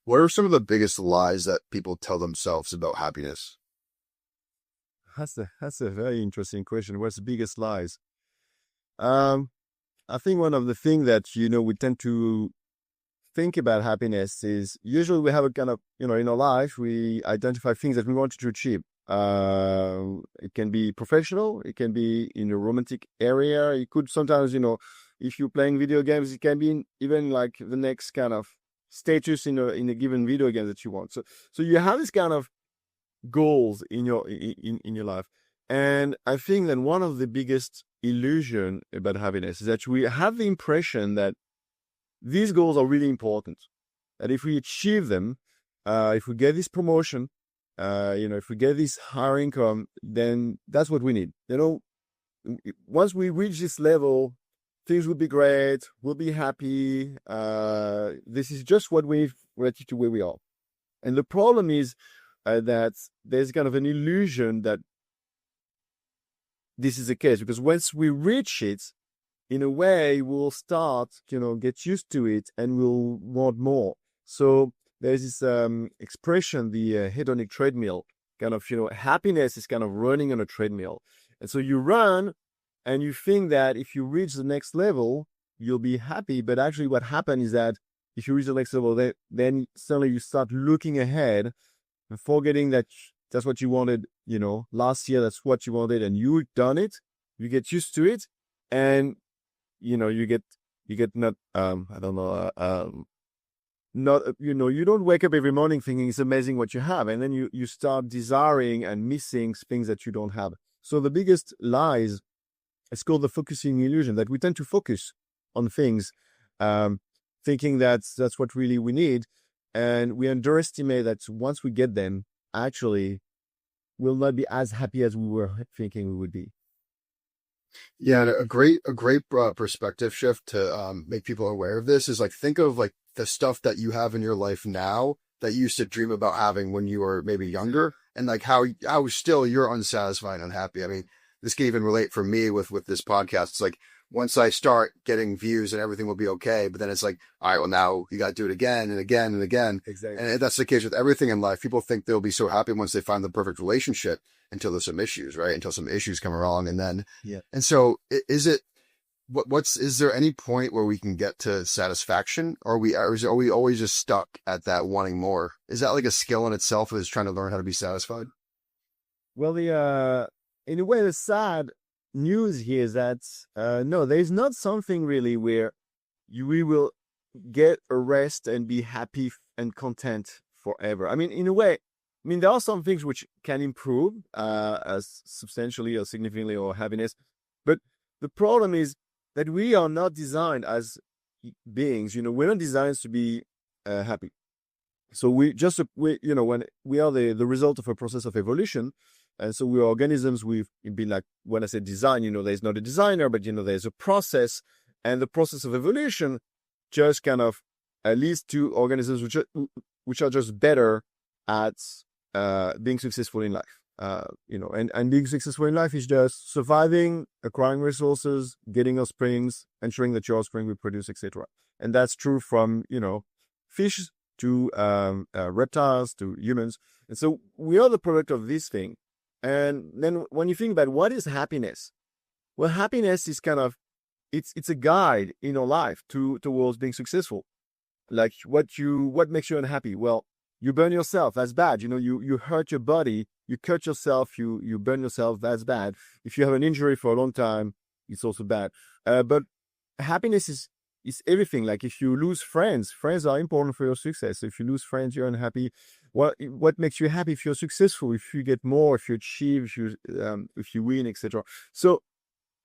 What are some of the biggest lies that people tell themselves about happiness? That's a very interesting question. What's the biggest lies? Um, I think one of the things that we tend to think about happiness is usually we have a kind of in our life we identify things that we want to achieve. It can be professional, it can be in a romantic area. It could sometimes if you're playing video games, it can be even like the next kind of status in a given video game that you want. So you have this kind of goals in your life. And I think that one of the biggest illusion about happiness is that we have the impression that these goals are really important. That if we achieve them, if we get this promotion, if we get this higher income, then that's what we need. Once we reach this level, things will be great. We'll be happy. This is just what we've related to where we are. And the problem is that there's kind of an illusion that this is the case, because once we reach it, in a way, we'll start, get used to it and we'll want more. So there's this expression, the hedonic treadmill, kind of, happiness is kind of running on a treadmill. And so you run and you think that if you reach the next level, you'll be happy. But actually what happens is that if you reach the next level, then suddenly you start looking ahead and forgetting that that's what you wanted, last year, that's what you wanted, and you've done it. You get used to it, and you get not I don't know not you don't wake up every morning thinking it's amazing what you have, and then you start desiring and missing things that you don't have. So the biggest lies, it's called the focusing illusion, that we tend to focus on things, thinking that's what really we need, and we underestimate that once we get them, actually we'll not be as happy as we were thinking we would be. Yeah, and a great perspective shift to make people aware of this is like think of like the stuff that you have in your life now that you used to dream about having when you were maybe younger, and like how still you're unsatisfied and unhappy. I mean, this can even relate for me with this podcast. It's like once I start getting views and everything will be okay, but then it's like, all right, well now you got to do it again and again and again. Exactly. And that's the case with everything in life. People think they'll be so happy once they find the perfect relationship until there's some issues, right? Until some issues come along, and then Yeah. and so is it is there any point where we can get to satisfaction, or are we always just stuck at that wanting more? Is that like a skill in itself, is trying to learn how to be satisfied? Well, in a way, the sad news here is that no, there's not something really where we will get a rest and be happy and content forever. I mean, in a way, there are some things which can improve as substantially or significantly our happiness, but the problem is that we are not designed as beings. We're not designed to be happy. So when we are the result of a process of evolution, and so we are organisms. We've been like, when I say design, there's not a designer, but there's a process, and the process of evolution just kind of leads to organisms which are just better at being successful in life. And being successful in life is just surviving, acquiring resources, getting offsprings, ensuring that your offspring will produce, etc. And that's true from fish to reptiles to humans. And so we are the product of this thing. And then when you think about what is happiness, well, happiness is kind of it's a guide in your life towards being successful. Like what makes you unhappy? Well, you burn yourself, that's bad. You hurt your body, you cut yourself, you burn yourself, that's bad. If you have an injury for a long time, it's also bad. But happiness is everything. Like if you lose friends are important for your success. So if you lose friends, you're unhappy. What makes you happy? If you're successful, if you get more, if you achieve, if you win, etc. So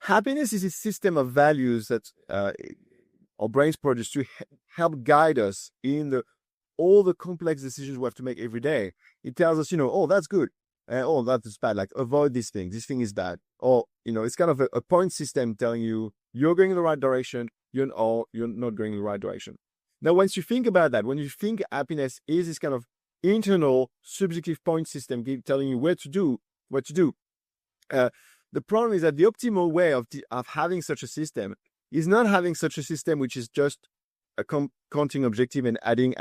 happiness is a system of values that our brains produce to help guide us in all the complex decisions we have to make every day. It tells us, oh, that's good. Oh, that is bad. Like avoid this thing. This thing is bad. Or, it's kind of a point system telling you you're going in the right direction, you're not going in the right direction. Now, once you think about that, when you think happiness is this kind of internal subjective point system telling you what to do. The problem is that the optimal way of having such a system is not having such a system which is just a counting objective and adding,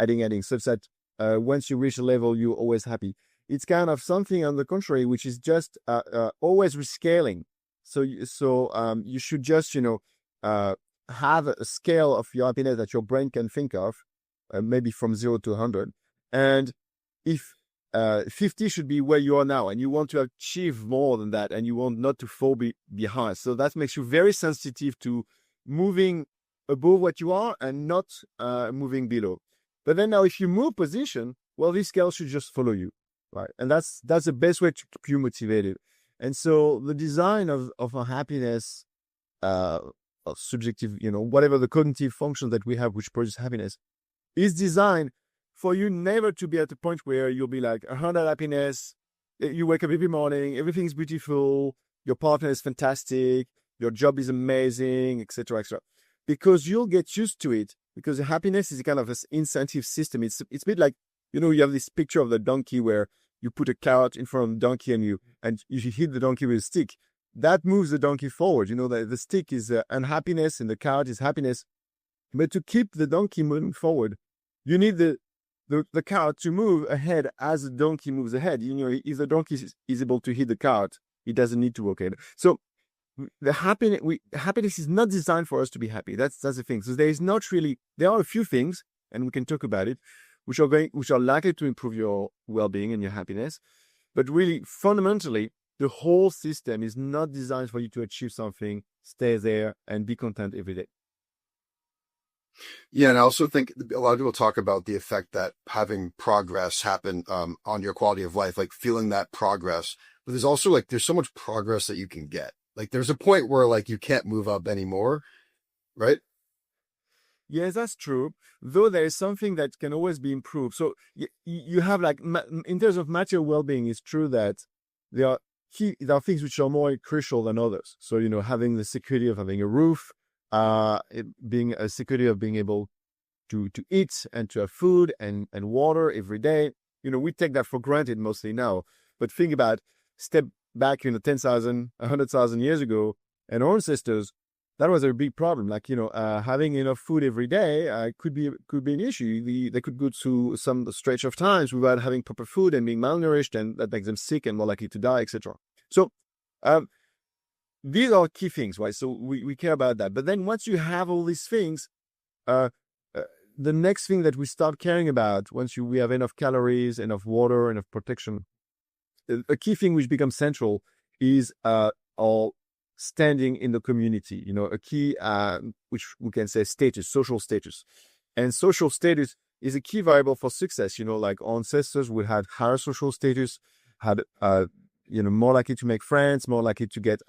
such that once you reach a level, you're always happy. It's kind of something on the contrary, which is just always rescaling. So you should just have a scale of your happiness that your brain can think of, maybe from 0 to 100. And if 50 should be where you are now, and you want to achieve more than that, and you want not to fall behind. So that makes you very sensitive to moving above what you are and not moving below. But then now, if you move position, well, this scale should just follow you, right? And that's the best way to keep you motivated. And so the design of our happiness, subjective, whatever the cognitive function that we have which produce happiness, is designed for you never to be at a point where you'll be like 100 happiness. You wake up every morning, everything's beautiful, your partner is fantastic, your job is amazing, etc., etc. Because you'll get used to it. Because happiness is a kind of an incentive system. It's a bit like, you have this picture of the donkey where you put a carrot in front of the donkey and you hit the donkey with a stick. That moves the donkey forward. The stick is unhappiness and the carrot is happiness. But to keep the donkey moving forward, you need the carrot to move ahead as the donkey moves ahead. If the donkey is able to hit the carrot, it doesn't need to walk ahead. So the happiness is not designed for us to be happy. That's the thing. So there are a few things, and we can talk about it, which are likely to improve your well-being and your happiness. But really, fundamentally, the whole system is not designed for you to achieve something, stay there, and be content every day. Yeah, and I also think a lot of people talk about the effect that having progress happen on your quality of life, like feeling that progress. But there's also there's so much progress that you can get. There's a point where you can't move up anymore, right? Yes, that's true. Though there is something that can always be improved. So you have in terms of material well-being, it's true that there are things which are more crucial than others. So, having the security of having a roof, being a security of being able to eat and to have food and water every day. We take that for granted mostly now. But think about step back, 10,000, 100,000 years ago, and our ancestors, that was a big problem. Having enough food every day could be an issue. They could go through some stretch of times without having proper food and being malnourished, and that makes them sick and more likely to die, etc. So these are key things, right? So we care about that. But then once you have all these things, the next thing that we start caring about, once we have enough calories, enough water, enough protection, a key thing which becomes central is our standing in the community. A key which we can say status, social status. And social status is a key variable for success. Like our ancestors would have higher social status, had more likely to make friends, more likely to get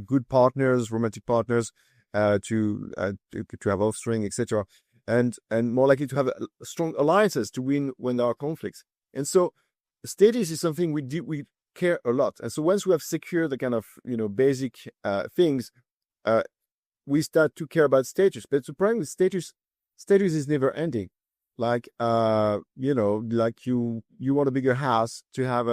good partners, romantic partners, to have offspring, etc., and more likely to have strong alliances to win when there are conflicts. And so status is something we care a lot. And so once we have secured the kind of basic things, we start to care about status. But the problem with status is never ending. You want a bigger house to have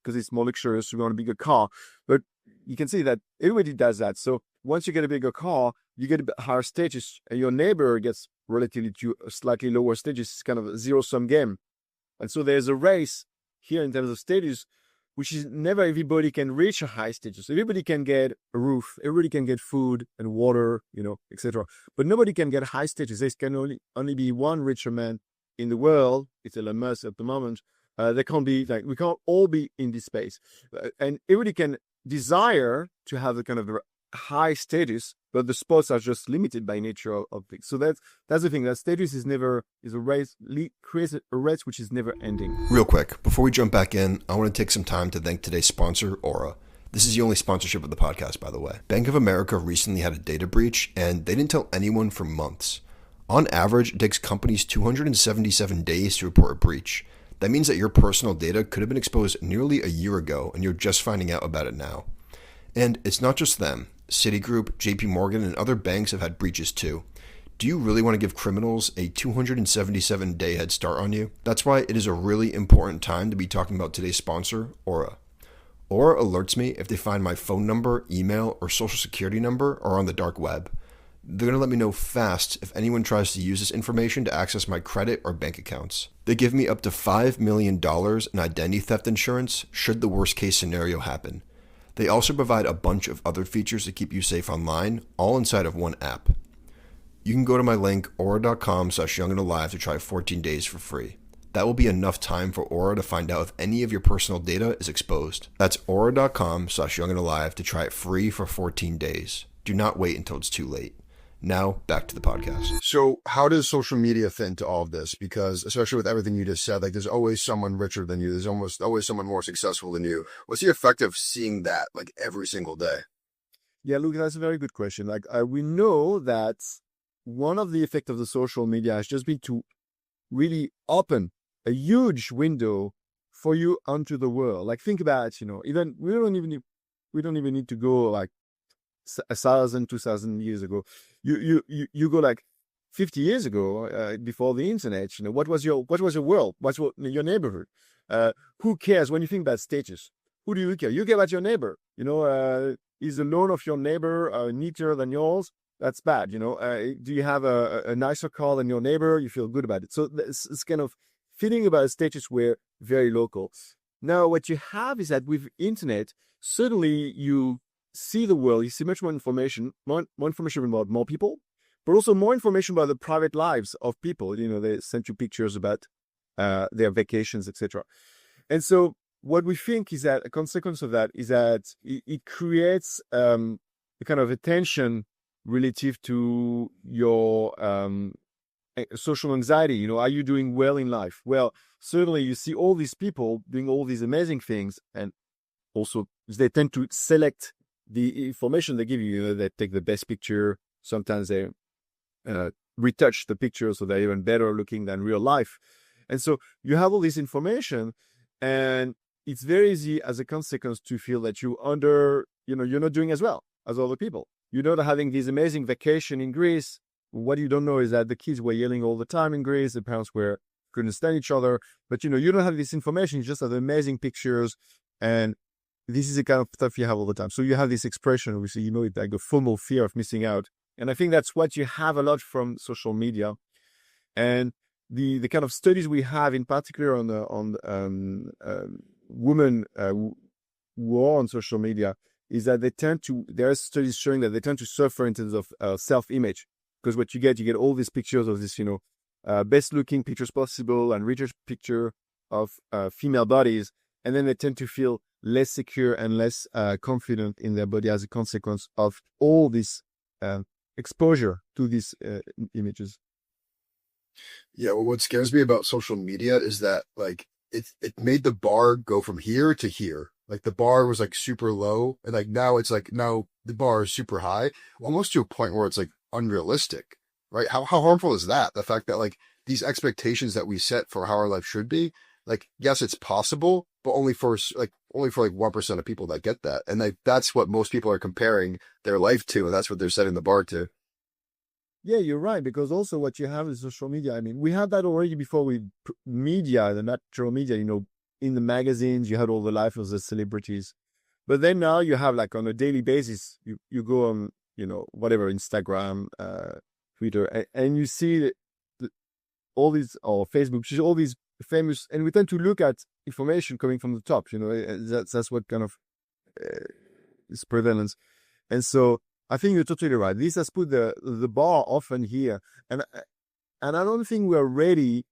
because it's more luxurious, you want a bigger car. But you can see that everybody does that. So once you get a bigger car, you get a higher status, and your neighbor gets relatively to a slightly lower status. It's kind of a zero-sum game. And so there's a race here in terms of status, which is never everybody can reach a high status. Everybody can get a roof, everybody can get food and water, etc. But nobody can get high status. There can only be one richer man in the world. It's Elon Musk at the moment. There can't be we can't all be in this space, and everybody can desire to have the kind of high status, but the spots are just limited by nature of things. So that's the thing. That status is a race, creates a race which is never ending. Real quick, before we jump back in, I want to take some time to thank today's sponsor, Aura. This is the only sponsorship of the podcast, by the way. Bank of America recently had a data breach, and they didn't tell anyone for months. On average, it takes companies 277 days to report a breach. That means that your personal data could have been exposed nearly a year ago, and you're just finding out about it now. And it's not just them. Citigroup, JP Morgan, and other banks have had breaches too. Do you really want to give criminals a 277-day head start on you? That's why it is a really important time to be talking about today's sponsor, Aura. Aura alerts me if they find my phone number, email, or social security number are on the dark web. They're going to let me know fast if anyone tries to use this information to access my credit or bank accounts. They give me up to $5 million in identity theft insurance should the worst case scenario happen. They also provide a bunch of other features to keep you safe online, all inside of one app. You can go to my link, aura.com/youngandalive to try 14 days for free. That will be enough time for Aura to find out if any of your personal data is exposed. That's aura.com/youngandalive to try it free for 14 days. Do not wait until it's too late. Now, back to the podcast. So how does social media fit into all of this? Because especially with everything you just said, like there's always someone richer than you. There's almost always someone more successful than you. What's the effect of seeing that like every single day? Yeah, look, that's a very good question. Like we know that one of the effects of the social media has just been to really open a huge window for you onto the world. Like think about, even we don't even need to go like 1,000, 2,000 years ago. You go like 50 years ago, before the internet. What was your world? What's your neighborhood? Who cares when you think about status? Who do you care? You care about your neighbor. Is the lawn of your neighbor neater than yours? That's bad. Do you have a nicer car than your neighbor? You feel good about it. So it's kind of feeling about status were very local. Now, what you have is that with internet, suddenly you see the world, you see much more information about more people, but also more information about the private lives of people. They send you pictures about their vacations, etc. And so what we think is that a consequence of that is that it creates a kind of attention relative to your social anxiety. Are you doing well in life? Well, certainly you see all these people doing all these amazing things, and also they tend to select the information they give you. They take the best picture. Sometimes they retouch the picture so they're even better looking than real life. And so you have all this information, and it's very easy as a consequence to feel that you're not doing as well as other people. You're not having this amazing vacation in Greece. What you don't know is that the kids were yelling all the time in Greece. The parents couldn't stand each other. But, you don't have this information. You just have amazing pictures. And this is the kind of stuff you have all the time. So you have this expression, obviously, it's like the FOMO, fear of missing out. And I think that's what you have a lot from social media. And the kind of studies we have, in particular on women who are on social media, is that there are studies showing that they tend to suffer in terms of self-image, because what you get all these pictures of this, best looking pictures possible and richest picture of female bodies. And then they tend to feel less secure and less confident in their body as a consequence of all this exposure to these images. Yeah, well, what scares me about social media is that like it made the bar go from here to here. Like the bar was like super low, and like now the bar is super high, almost to a point where it's like unrealistic, right? How harmful is that? The fact that like these expectations that we set for how our life should be, like yes, it's possible, but only for 1% of people that get that, and like that's what most people are comparing their life to, and that's what they're setting the bar to. Yeah, you're right, because also what you have is social media. I mean, we had that already before with media, the natural media, in the magazines, you had all the life of the celebrities. But then now you have like on a daily basis, you go on, whatever, Instagram, Twitter, and you see all these, or Facebook, all these famous, and we tend to look at information coming from the top, that's what kind of is prevalence. And so I think you're totally right. This has put the bar often here. And I don't think we're ready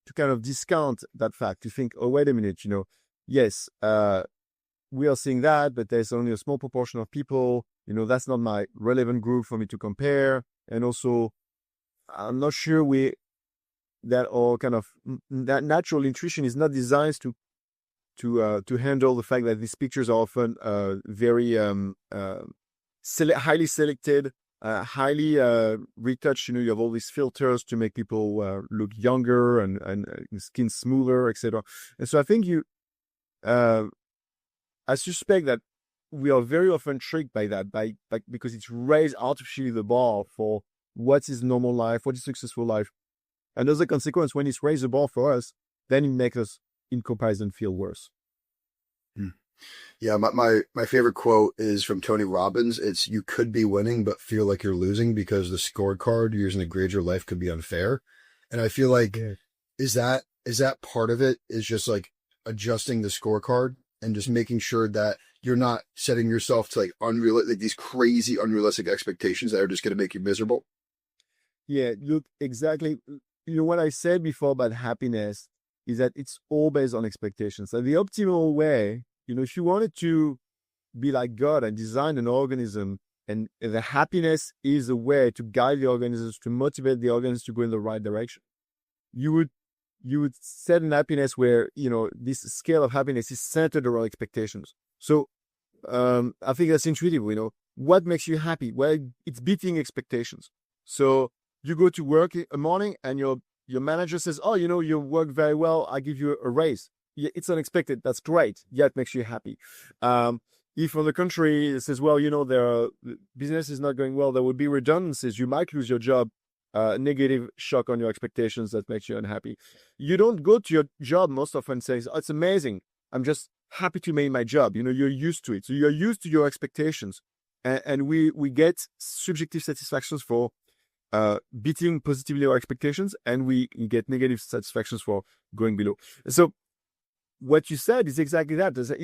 to kind of discount that fact, to think, oh, wait a minute, yes, we are seeing that, but there's only a small proportion of people, that's not my relevant group for me to compare. And also, I'm not sure that natural intuition is not designed to handle the fact that these pictures are often very highly selected, highly retouched. You have all these filters to make people look younger and skin smoother, etc. And so I think I suspect that we are very often tricked by that, because it's raised artificially the bar for what is normal life, what is successful life. And as a consequence, when it's raised the bar for us, then it makes us, in comparison, feel worse. Yeah, my favorite quote is from Tony Robbins. It's you could be winning but feel like you're losing because the scorecard you're using to grade your life could be unfair. And I feel like Yeah. is that part of it is just like adjusting the scorecard and just making sure that you're not setting yourself to like like these crazy unrealistic expectations that are just going to make you miserable. Yeah, look, exactly. What I said before about happiness is that it's all based on expectations. And the optimal way, if you wanted to be like God and design an organism, and the happiness is a way to guide the organisms, to motivate the organisms to go in the right direction. You would set an happiness where, this scale of happiness is centered around expectations. So I think that's intuitive. What makes you happy? Well, it's beating expectations. So you go to work in the morning and your manager says, oh, you work very well. I give you a raise. Yeah, it's unexpected. That's great. Yeah, it makes you happy. If on the contrary, it says, well, the business is not going well, there will be redundancies. You might lose your job. Negative shock on your expectations that makes you unhappy. You don't go to your job most often saying, oh, it's amazing. I'm just happy to make my job. You're used to it. So you're used to your expectations. And we get subjective satisfactions for beating positively our expectations, and we get negative satisfactions for going below. So what you said is exactly that. Is that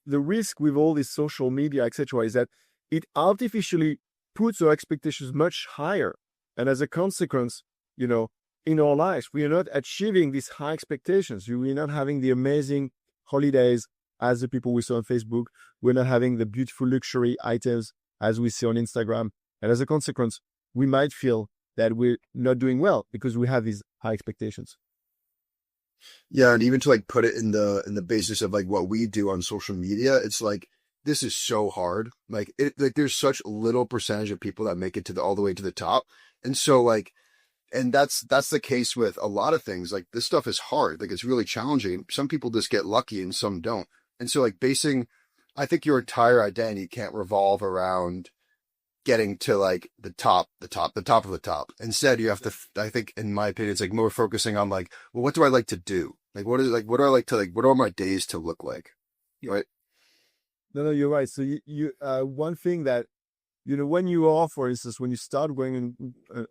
the risk with all this social media, etc., is that it artificially puts our expectations much higher. And as a consequence, in our lives, we are not achieving these high expectations. We're not having the amazing holidays as the people we saw on Facebook. We're not having the beautiful luxury items as we see on Instagram. And as a consequence, we might feel that we're not doing well because we have these high expectations. Yeah, and even to like put it in the basis of like what we do on social media, it's like this is so hard. Like there's such little percentage of people that make it all the way to the top. And so like and that's the case with a lot of things. Like this stuff is hard. Like it's really challenging. Some people just get lucky and some don't. And so like I think your entire identity can't revolve around getting to like the top of the top. Instead, you have to, I think, in my opinion, it's like more focusing on like, well, what do I like to do? Like, what do I like to like, what are my days to look like? Right? No, you're right. So one thing that, when you are, for instance, when you start going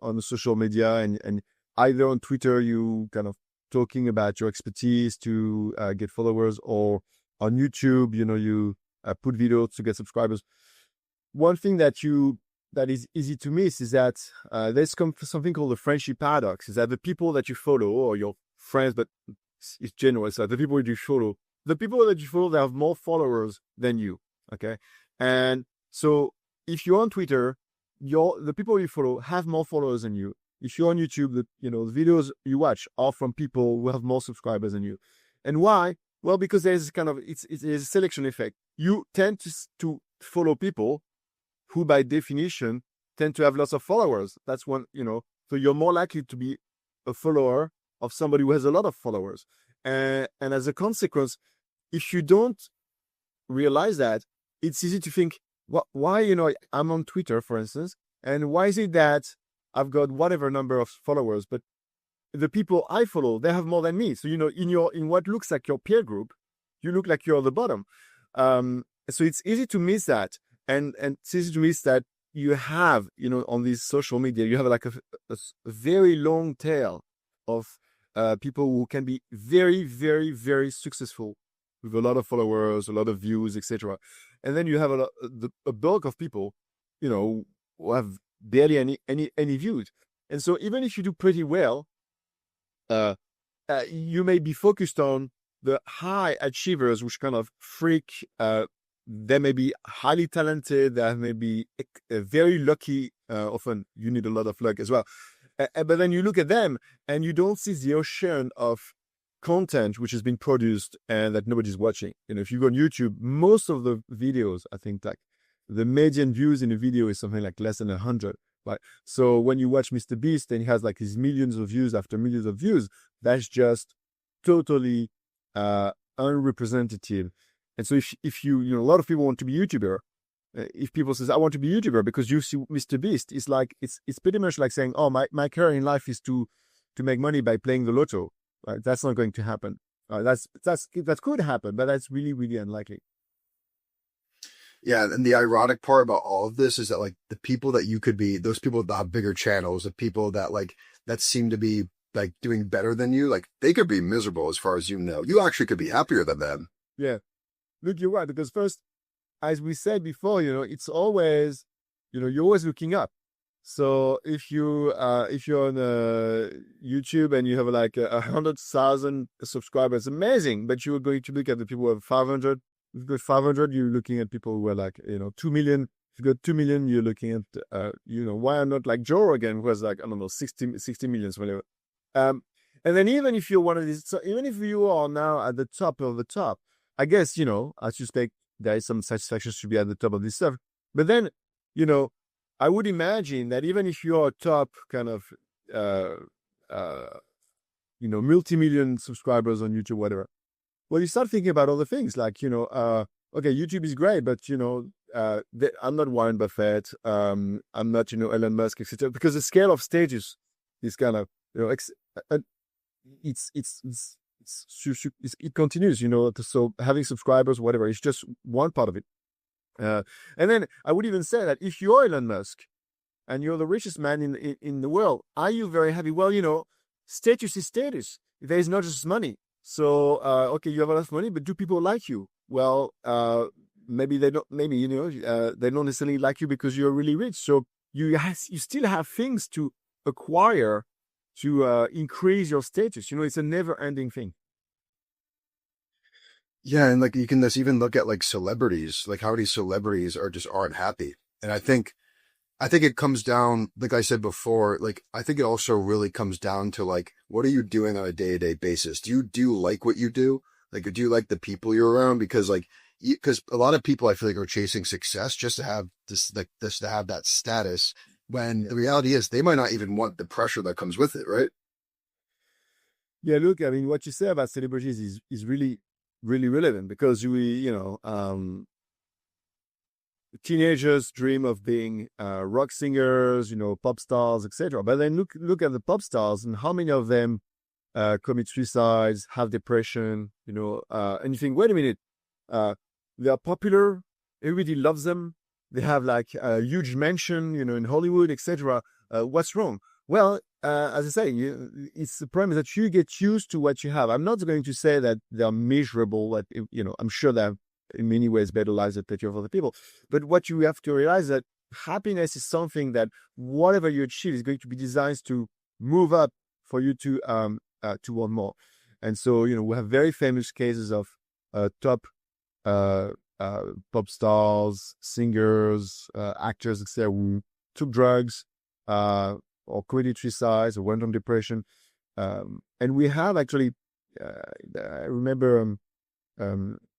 on the social media and either on Twitter, you kind of talking about your expertise to get followers, or on YouTube, you put videos to get subscribers. One thing that is easy to miss is that there's something called the friendship paradox. Is that the people that you follow, or your friends, but it's general, so the people that you follow, they have more followers than you. Okay, and so if you're on Twitter, the people you follow have more followers than you. If you're on YouTube, the videos you watch are from people who have more subscribers than you. And why? Well, because there's it's a selection effect. You tend to follow people who by definition tend to have lots of followers. That's one, so you're more likely to be a follower of somebody who has a lot of followers. And as a consequence, if you don't realize that, it's easy to think, why, I'm on Twitter, for instance, and why is it that I've got whatever number of followers, but the people I follow, they have more than me. So, in what looks like your peer group, you look like you're at the bottom. So it's easy to miss that. And it's easy to miss that you have, on this social media, you have like a very long tail of people who can be very, very, very successful with a lot of followers, a lot of views, etc. And then you have a bulk of people, who have barely any views. And so even if you do pretty well, you may be focused on the high achievers, which kind of freak. They may be highly talented. They may be very lucky. Often you need a lot of luck as well. But then you look at them and you don't see the ocean of content which has been produced and that nobody's watching. If you go on YouTube, most of the videos, I think like the median views in a video is something like less than 100. Right. So when you watch Mr. Beast and he has like his millions of views after millions of views, that's just totally unrepresentative. And so if you a lot of people want to be YouTuber. If people says, I want to be YouTuber because you see Mr. Beast, it's like, it's pretty much like saying, oh, my career in life is to make money by playing the lotto. Right? That's not going to happen. That could happen, but that's really, really unlikely. Yeah, and the ironic part about all of this is that like the people that you could be, those people that have bigger channels, the people that like that seem to be like doing better than you, like they could be miserable as far as you know. You actually could be happier than them. Yeah. Look, you're right, because first, as we said before, it's always, you're always looking up. So if you're on YouTube and you have like 100,000 subscribers, amazing. But you're going to look at the people who have 500. If you've got 500, you're looking at people who are like 2 million. If you've got 2 million, you're looking at why I'm not like Joe Rogan, who has like, I don't know, 60 millions, whatever. And then even if you're one of these, so even if you are now at the top of the top, I guess I suspect there is some satisfaction to be at the top of this stuff. But then I would imagine that even if you're a top kind of, multi-million subscribers on YouTube, whatever, well, you start thinking about other things like, okay, YouTube is great, but, I'm not Warren Buffett. I'm not, Elon Musk, etc. Because the scale of stages is kind of, it continues, so having subscribers, whatever, it's just one part of it. And then I would even say that if you're Elon Musk and you're the richest man in the world, are you very happy? Well, status is status. There is not just money. So, okay, you have a lot of money, but do people like you? Well, maybe they don't, maybe, they don't necessarily like you because you're really rich. So you still have things to acquire to increase your status. It's a never ending thing. Yeah, and like you can just even look at like celebrities, like how many celebrities aren't happy. And I think it comes down, like I said before, like I think it also really comes down to like what are you doing on a day-to-day basis? Do you like what you do? Like do you like the people you're around? Because because a lot of people I feel like are chasing success just to have this to have that status, when the reality is they might not even want the pressure that comes with it, right? Yeah, look, I mean, what you say about celebrities is really, really relevant because teenagers dream of being rock singers, pop stars, etc. But then look at the pop stars and how many of them commit suicides, have depression, and you think, wait a minute, they are popular, everybody loves them, they have like a huge mansion, in Hollywood, etc. What's wrong? Well, as I say, it's the problem that you get used to what you have. I'm not going to say that they're miserable. That I'm sure they have in many ways better lives than plenty of other people. But what you have to realize that happiness is something that whatever you achieve is going to be designed to move up for you to want more. And so we have very famous cases of top pop stars, singers, actors, etc., who took drugs or committed suicide or went on depression. And we have actually, I remember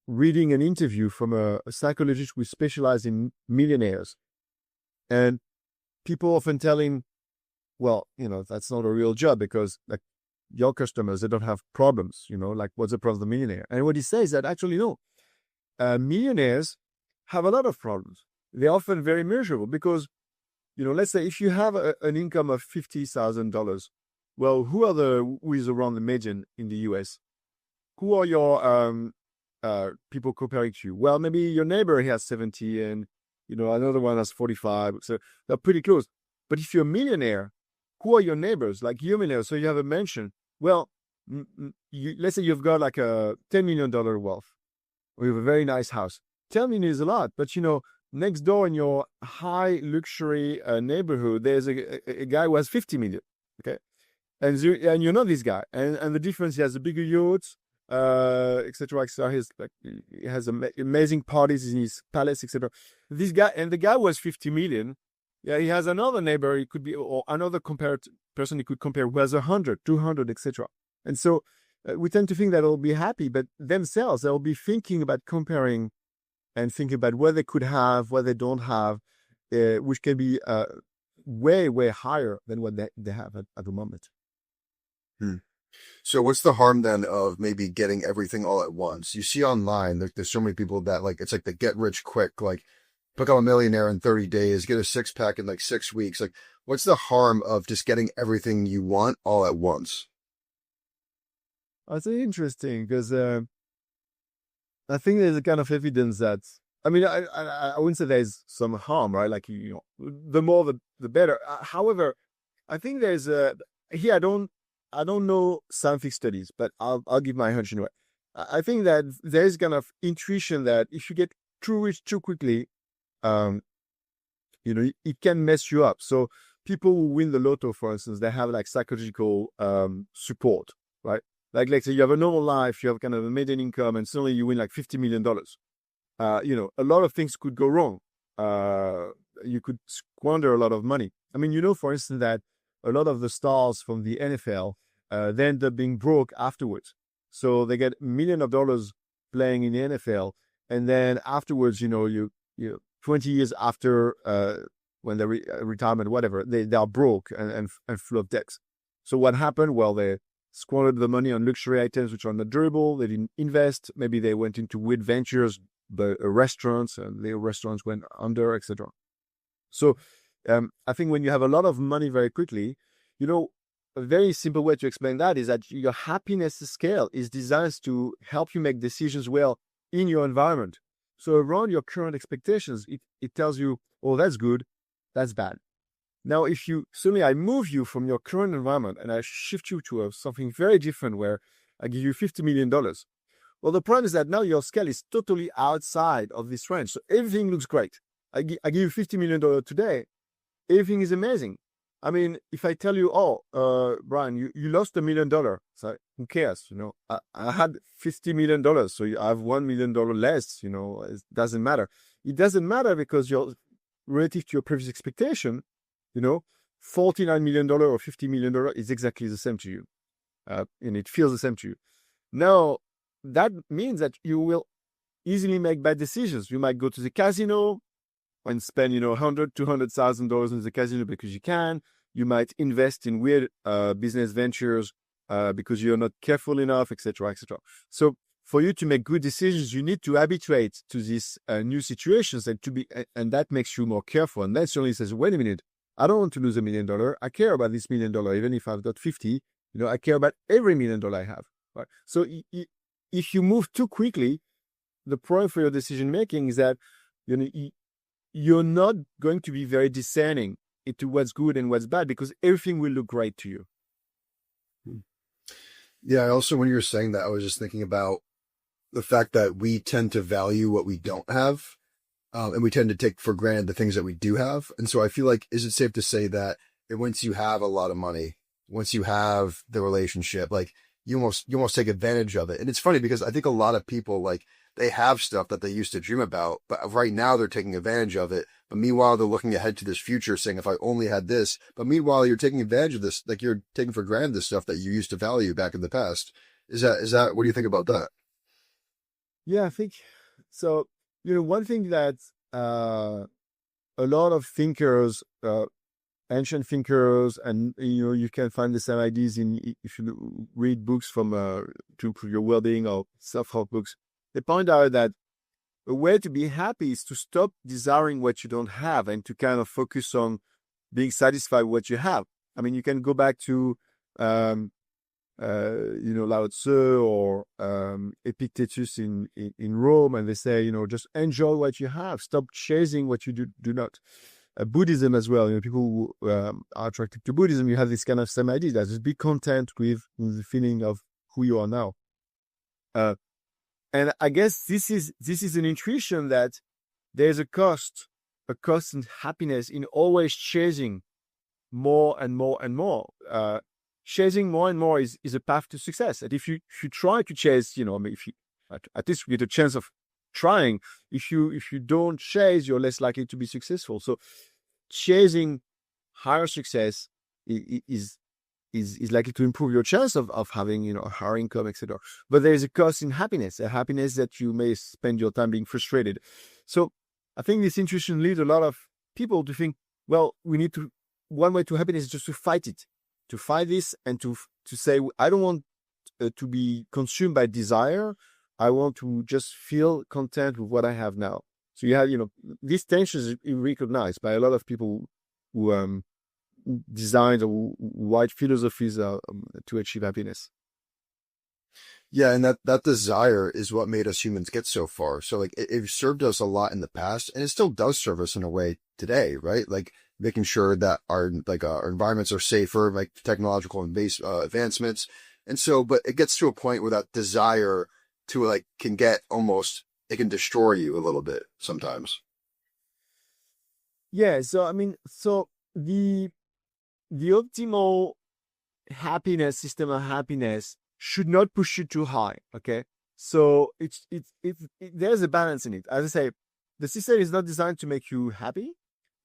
reading an interview from a psychologist who specialized in millionaires. And people often tell him, well, that's not a real job because like your customers, they don't have problems, like what's the problem of the millionaire? And what he says is that actually, no, millionaires have a lot of problems. They're often very miserable because, let's say if you have an income of $50,000, well, who is around the median in the US? Who are your people comparing to you? Well, maybe your neighbor, he has 70 and, another one has 45. So they're pretty close. But if you're a millionaire, who are your neighbors? Like you're a millionaire, so you have a mansion. Well, let's say you've got like a $10 million wealth, or you have a very nice house. 10 million is a lot, but next door in your high luxury neighborhood, there's a guy who has 50 million. Okay. And you're not this guy. And the difference, he has a bigger yacht, etc., etc. He has amazing parties in his palace, etc. This guy, and the guy was 50 million. Yeah, he has another neighbor, he could be, or another person he could compare who has 100, 200, etc. And so we tend to think that they'll be happy, but themselves, they'll be thinking about comparing and thinking about what they could have, what they don't have, which can be way, way higher than what they have at the moment. So what's the harm then of maybe getting everything all at once? You see online, there's so many people that like, it's like the get rich quick, like become a millionaire in 30 days, get a 6-pack in like 6 weeks. Like what's the harm of just getting everything you want all at once? That's interesting because I think there's a kind of evidence that I mean, I wouldn't say there's some harm, right? Like, the more the better. However, I think there's here I don't know scientific studies, but I'll give my hunch anyway. I think that there's kind of intuition that if you get too rich too quickly, um, it can mess you up. So people who win the lotto, for instance, they have like psychological support, right? Like, let's say you have a normal life, you have kind of a median income, and suddenly you win like $50 million. A lot of things could go wrong. You could squander a lot of money. I mean, for instance, that a lot of the stars from the NFL, they end up being broke afterwards. So they get millions of dollars playing in the NFL, and then afterwards, you 20 years after when they retirement, whatever, they are broke and full of debts. So what happened? Well, they squandered the money on luxury items which are not durable. They didn't invest. Maybe they went into weird ventures, but restaurants, and the restaurants went under, etc. So I think when you have a lot of money very quickly, a very simple way to explain that is that your happiness scale is designed to help you make decisions well in your environment. So around your current expectations, it tells you, oh, that's good, that's bad. Now, if suddenly I move you from your current environment and I shift you to something very different where I give you $50 million, well, the problem is that now your scale is totally outside of this range. So everything looks great. I give you $50 million today. Everything is amazing. I mean, if I tell you, oh, Brian, you lost $1 million. So who cares? I had $50 million. So I have $1 million less, it doesn't matter. It doesn't matter because you're relative to your previous expectation, $49 million or $50 million is exactly the same to you. And it feels the same to you. Now, that means that you will easily make bad decisions. You might go to the casino and spend, $100,000, $200,000 in the casino because you can. You might invest in weird business ventures because you're not careful enough, etc., etc. So for you to make good decisions, you need to habituate to these new situations and that makes you more careful. And that certainly says, wait a minute, I don't want to lose $1 million. I care about this $1 million, even if I've got 50. I care about every $1 million I have. Right? So if you move too quickly, the problem for your decision making is that you're not going to be very discerning into what's good and what's bad because everything will look great to you. Yeah. Also, when you were saying that, I was just thinking about the fact that we tend to value what we don't have. And we tend to take for granted the things that we do have. And so I feel like, is it safe to say that once you have a lot of money, once you have the relationship, like you almost take advantage of it. And it's funny because I think a lot of people, like, they have stuff that they used to dream about, but right now they're taking advantage of it. But meanwhile, they're looking ahead to this future saying, if I only had this, but meanwhile, you're taking advantage of this. Like, you're taking for granted the stuff that you used to value back in the past. Is that, what do you think about that? Yeah, I think so. One thing that a lot of thinkers, ancient thinkers, and you can find the same ideas if you read books from to improve your well-being or self-help books. They point out that a way to be happy is to stop desiring what you don't have and to kind of focus on being satisfied with what you have. I mean, you can go back to Lao Tzu or Epictetus in Rome, and they say, just enjoy what you have. Stop chasing what you do not. Buddhism as well. People who are attracted to Buddhism, you have this kind of same idea that just be content with the feeling of who you are now. And I guess this is an intuition that there's a cost in happiness in always chasing more and more and more. Chasing more and more is a path to success. And if you try to chase, if you at least you get a chance of trying. If you don't chase, you're less likely to be successful. So chasing higher success is likely to improve your chance of having a higher income, etc. But there is a cost in happiness, a happiness that you may spend your time being frustrated. So I think this intuition leads a lot of people to think, well, one way to happiness is just to fight it, to fight this, and to say, I don't want to be consumed by desire. I want to just feel content with what I have now. So you have, these tensions is recognized by a lot of people who designed or wide philosophies to achieve happiness. Yeah, and that desire is what made us humans get so far. So like it served us a lot in the past, and it still does serve us in a way today, right? Like making sure that our environments are safer, like technological and base advancements. And so, but it gets to a point where that desire to like can get almost it can destroy you a little bit sometimes. Yeah. So I mean, so the optimal happiness system of happiness should not push you too high. Okay. So there's a balance in it. As I say, the system is not designed to make you happy,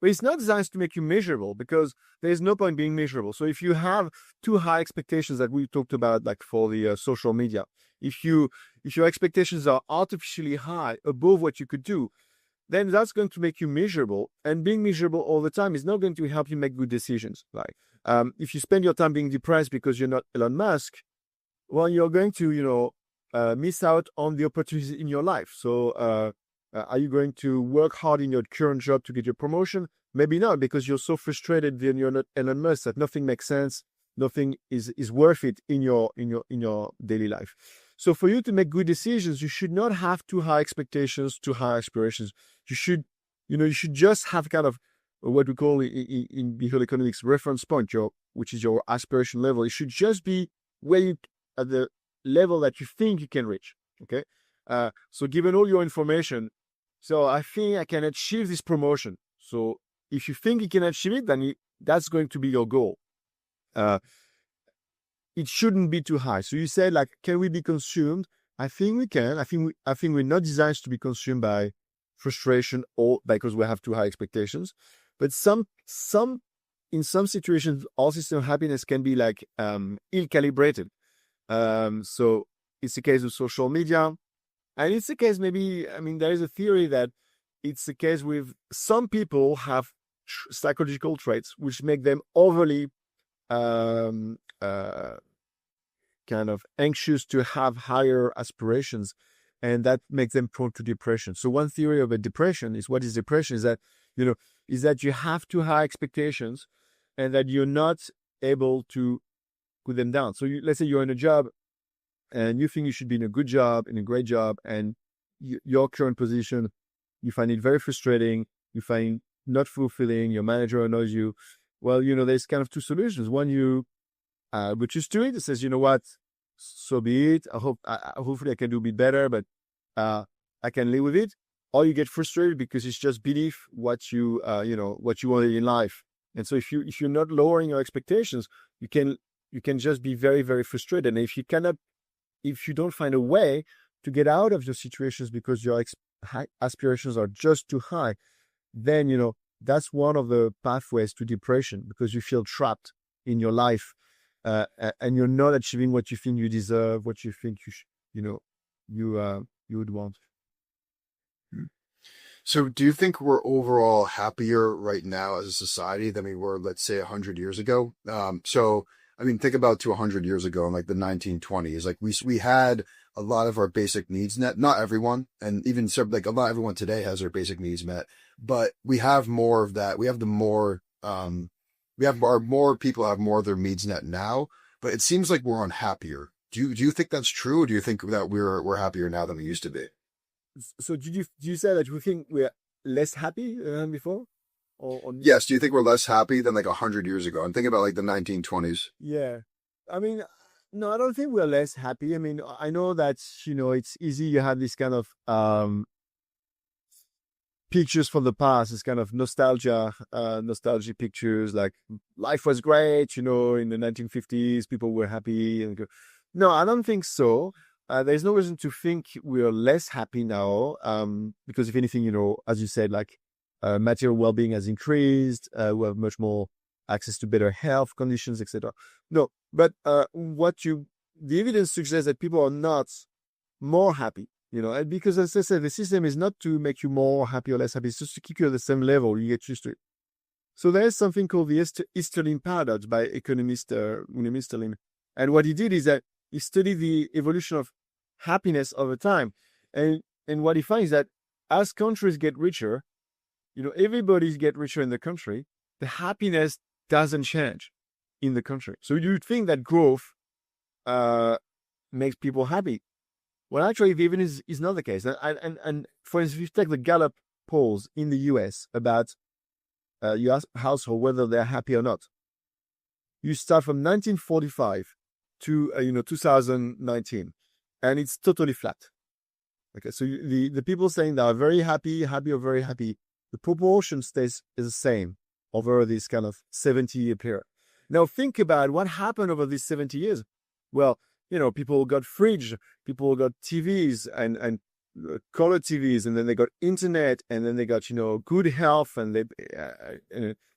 but it's not designed to make you miserable because there's no point being miserable. So if you have too high expectations that we talked about, like for the social media, if your expectations are artificially high above what you could do, then that's going to make you miserable. And being miserable all the time is not going to help you make good decisions. Like if you spend your time being depressed because you're not Elon Musk, well, you're going to, miss out on the opportunities in your life. So are you going to work hard in your current job to get your promotion? Maybe not, because you're so frustrated that you're not Elon Musk that nothing makes sense. Nothing is worth it in your daily life. So for you to make good decisions, you should not have too high expectations, too high aspirations. You should, you should just have kind of what we call in behavioral economics reference point, which is your aspiration level. It should just be where you at the level that you think you can reach. Okay. So given all your information, so I think I can achieve this promotion. So if you think you can achieve it, then that's going to be your goal. It shouldn't be too high. So you said, like, can we be consumed? I think we can. I think we're not designed to be consumed by frustration or because we have too high expectations. But in some situations, our system of happiness can be like ill-calibrated. So it's the case with social media. And it's the case there is a theory that it's the case with some people have psychological traits which make them overly kind of anxious to have higher aspirations, and that makes them prone to depression. So one theory of a depression is what is depression is that, is that you have too high expectations and that you're not able to put them down. So let's say you're in a job and you think you should be in a good job, in a great job, and your current position, you find it very frustrating, you find not fulfilling, your manager annoys you. Well, there's kind of two solutions. One, you would choose to it. It says, you know what, so be it. Hopefully I can do a bit better, but I can live with it. Or you get frustrated because it's just beneath what you wanted in life. And so if you're not lowering your expectations, you can just be very, very frustrated. And if you don't find a way to get out of your situations because your aspirations are just too high, then, that's one of the pathways to depression, because you feel trapped in your life and you're not achieving what you think you deserve, what you think you would want. So do you think we're overall happier right now as a society than we were, let's say, 100 years ago? Think about to 100 years ago in like the 1920s, like we had a lot of our basic needs met. Not everyone, and even so, like not everyone today has their basic needs met, but we have more of that. We have more people have more of their needs met now, but it seems like we're unhappier. Do you think that's true, or do you think that we're happier now than we used to be? So do you say that you think we're less happy than before? Yes. Do you think we're less happy than like 100 years ago? I'm thinking about like the 1920s. Yeah. No, I don't think we're less happy. I know that, it's easy. You have this kind of pictures from the past, this kind of nostalgic pictures, like life was great, in the 1950s, people were happy. No, I don't think so. There's no reason to think we're less happy now, because if anything, as you said, like material well-being has increased. We have much more access to better health conditions, etc. No, but the evidence suggests that people are not more happy, and because, as I said, the system is not to make you more happy or less happy. It's just to keep you at the same level. You get used to it. So there is something called the Easterlin paradox by economist William Easterlin, and what he did is that he studied the evolution of happiness over time, and what he finds is that as countries get richer, everybody get richer in the country, the happiness doesn't change in the country. So you'd think that growth makes people happy. Well, actually, it even is not the case. And for instance, if you take the Gallup polls in the US about your household, whether they're happy or not, you start from 1945 to 2019, and it's totally flat. Okay, so the people saying they are very happy or very happy, the proportion stays is the same over this kind of 70-year period. Now think about what happened over these 70 years. Well, people got fridge, people got TVs and color TVs, and then they got internet, and then they got good health, and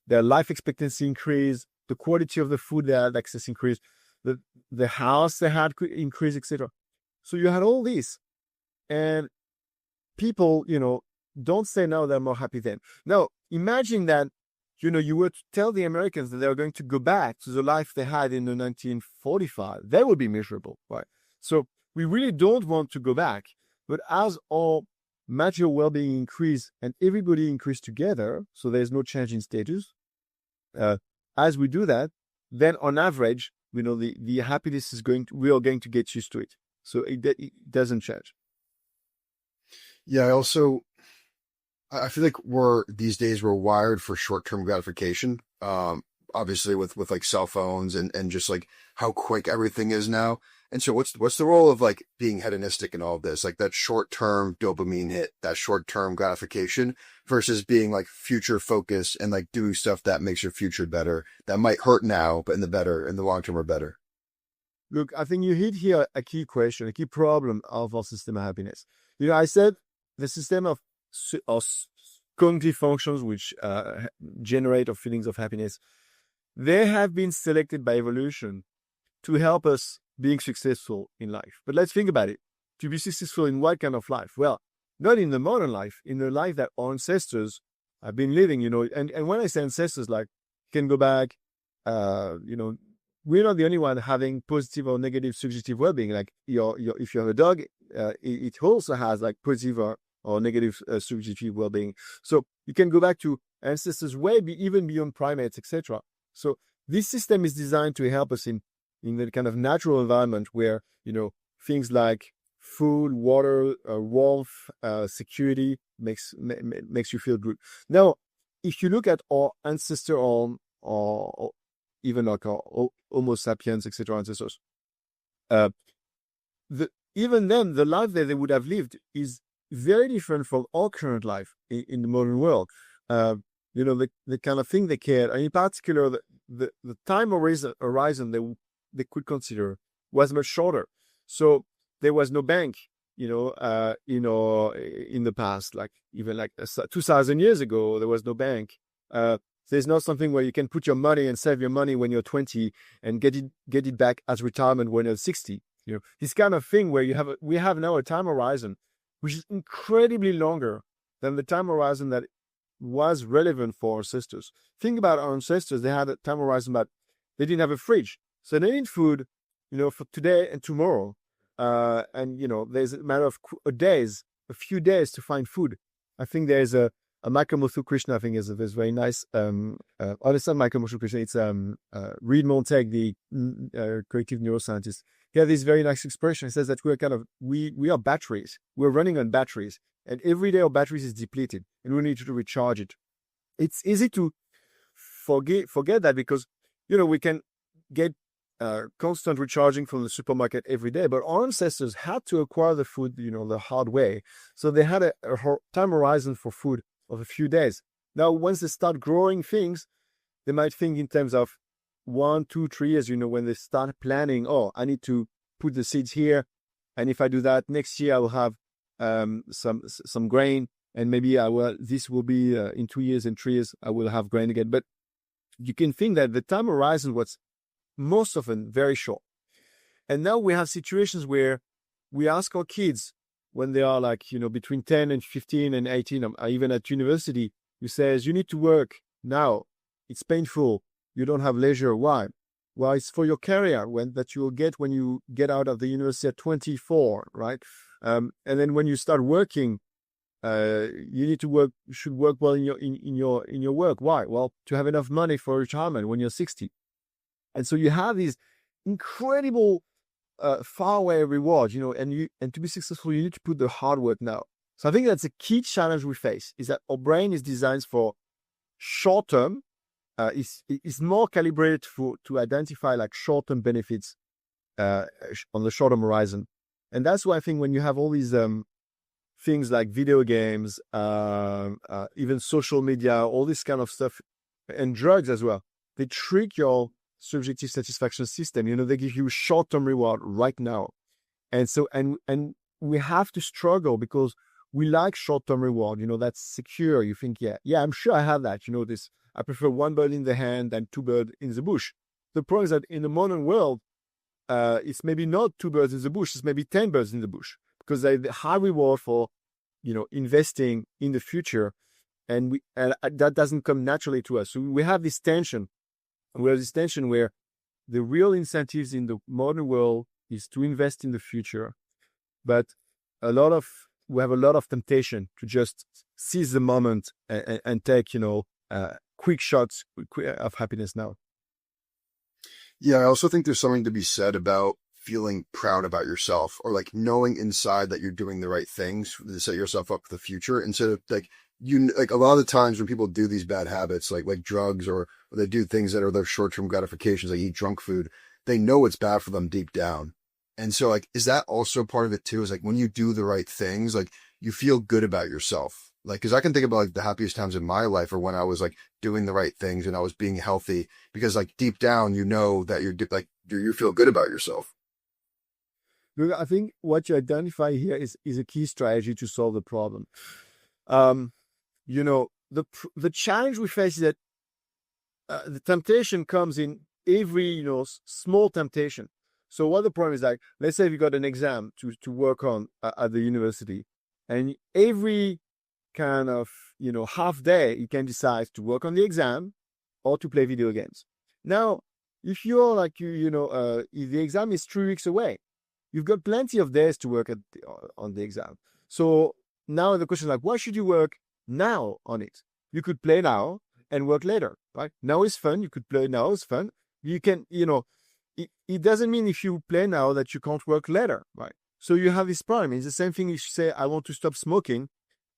their life expectancy increased, the quality of the food they had access increased, the house they had increased, etc. So you had all this, and people don't say now they're more happy then. Now imagine that you were to tell the Americans that they are going to go back to the life they had in the 1945, they would be miserable, right? So we really don't want to go back. But as our material well-being increase and everybody increase together, so there's no change in status, as we do that, then on average, the happiness we are going to get used to it. So it doesn't change. Yeah, I feel like these days we're wired for short-term gratification. Obviously with like cell phones and just like how quick everything is now. And so what's the role of like being hedonistic in all of this? Like that short-term dopamine hit, that short-term gratification versus being like future focused and like doing stuff that makes your future better, that might hurt now, but in the long term are better. Look, I think you hit here a key question, a key problem of our system of happiness. I said the system of cognitive functions which generate our feelings of happiness, they have been selected by evolution to help us being successful in life. But let's think about it. To be successful in what kind of life? Well, not in the modern life, in the life that our ancestors have been living, and when I say ancestors, like, can go back, we're not the only one having positive or negative subjective well-being. Like if you have a dog, it also has like positive or negative subjective well-being. So you can go back to ancestors even beyond primates, etc. So this system is designed to help us in the kind of natural environment where things like food, water, warmth, security makes you feel good. Now, if you look at our ancestor or even like our Homo sapiens, etc. ancestors, even then, the life that they would have lived is very different from our current life in the modern world. The kind of thing they cared, and in particular, the time horizon they could consider was much shorter. So there was no bank, in the past, like even like 2,000 years ago, there was no bank. There's not something where you can put your money and save your money when you're 20 and get it back as retirement when you're 60. This kind of thing where we have now a time horizon which is incredibly longer than the time horizon that was relevant for our ancestors. Think about our ancestors; they had a time horizon, but they didn't have a fridge, so they need food, for today and tomorrow. And there's a matter of a few days to find food. I think there's a Michael Muthu Krishna, I think is very nice. It's not Michael Muthu Krishna, it's Reed Montag, the cognitive neuroscientist. He has this very nice expression. He says that we are batteries. We're running on batteries, and every day our batteries is depleted, and we need to recharge it. It's easy to forget that because we can get constant recharging from the supermarket every day, but our ancestors had to acquire the food, the hard way. So they had a time horizon for food of a few days. Now, once they start growing things, they might think in terms of 1, 2, 3 years, when they start planning, I need to put the seeds here. And if I do that next year, I will have some grain, and maybe this will be in 2 years and 3 years, I will have grain again. But you can think that the time horizon was most often very short. And now we have situations where we ask our kids when they are like, between 10 and 15 and 18, or even at university, you say, you need to work now. It's painful. You don't have leisure. Why? Well, it's for your career that you will get when you get out of the university at 24, right? And then when you start working, you should work well in your work. Why? Well, to have enough money for retirement when you're 60. And so you have these incredible far away reward, and to be successful, you need to put the hard work now. So I think that's a key challenge we face, is that our brain is designed for short term. It's more calibrated to identify like short-term benefits on the short-term horizon. And that's why I think when you have all these things like video games, even social media, all this kind of stuff, and drugs as well, they trick your subjective satisfaction system. They give you short-term reward right now. And so, and we have to struggle because we like short-term reward, that's secure. You think, yeah, I'm sure I have that, I prefer one bird in the hand than two birds in the bush. The problem is that in the modern world, it's maybe not two birds in the bush, it's maybe 10 birds in the bush, because there's a high reward for, investing in the future. And that doesn't come naturally to us. So we have this tension. We have this tension where the real incentives in the modern world is to invest in the future. But we have a lot of temptation to just seize the moment and take, quick shots of happiness now. Yeah, I also think there's something to be said about feeling proud about yourself, or like knowing inside that you're doing the right things to set yourself up for the future, instead of like a lot of the times when people do these bad habits, like drugs, or they do things that are their short-term gratifications, like eat junk food, they know it's bad for them deep down. And so like, is that also part of it too? Is like when you do the right things, like you feel good about yourself. Like, cause I can think about like the happiest times in my life are when I was like doing the right things and I was being healthy, because like deep down, that you feel good about yourself. Look, I think what you identify here is a key strategy to solve the problem. The challenge we face is that the temptation comes in every, small temptation. So what the problem is, like, let's say you got an exam to work on at the university, and every kind of, half day, you can decide to work on the exam or to play video games. Now, if you're like, if the exam is 3 weeks away, you've got plenty of days to work on the exam. So now the question is like, why should you work now on it? You could play now and work later, right? Now is fun. You could play now, it's fun. You can, it doesn't mean if you play now that you can't work later, right? So you have this problem. It's the same thing if you say, I want to stop smoking.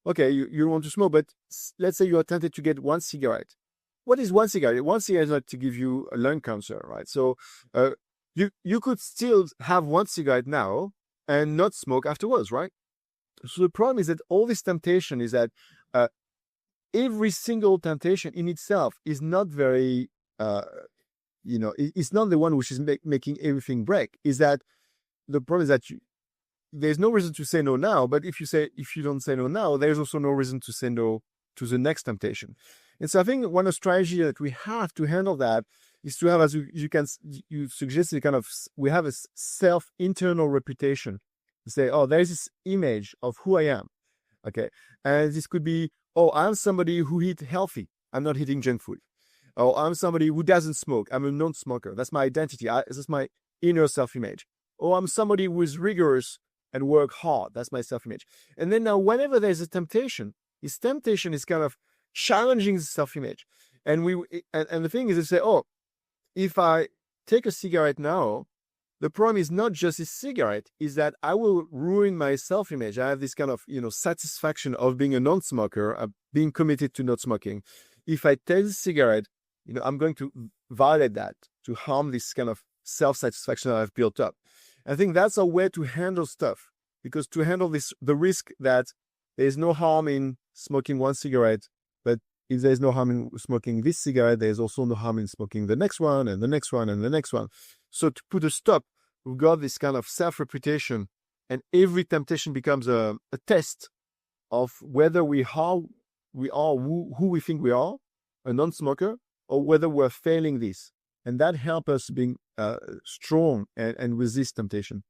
Okay, you want to smoke, but let's say you are tempted to get one cigarette. What is one cigarette? One cigarette is not to give you a lung cancer, right? So you could still have one cigarette now and not smoke afterwards, right? So the problem is that all this temptation is that every single temptation in itself is not very, it's not the one which is making everything break. Is that the problem is that there's no reason to say no now, but if you don't say no now, there's also no reason to say no to the next temptation. And so I think one of the strategies that we have to handle that is to have, as you suggested, we have a internal reputation. Say, oh, there's this image of who I am. Okay. And this could be, oh, I'm somebody who eats healthy. I'm not eating junk food. Oh, I'm somebody who doesn't smoke. I'm a non-smoker. That's my identity. That's my inner self-image. Or I'm somebody who is rigorous and work hard. That's my self-image. And then now, whenever there's a temptation, this temptation is kind of challenging the self-image. And the thing is to say, oh, if I take a cigarette now, the problem is not just a cigarette, is that I will ruin my self-image. I have this kind of, satisfaction of being a non-smoker, of being committed to not smoking. If I take the cigarette, I'm going to violate that, to harm this kind of self-satisfaction that I've built up. I think that's a way to handle stuff, because to handle the risk that there's no harm in smoking one cigarette, but if there's no harm in smoking this cigarette, there's also no harm in smoking the next one and the next one and the next one. So to put a stop, we've got this kind of self-reputation, and every temptation becomes a test of whether we are who we think we are, a non-smoker, or whether we're failing this. And that helps us being strong and resist temptation.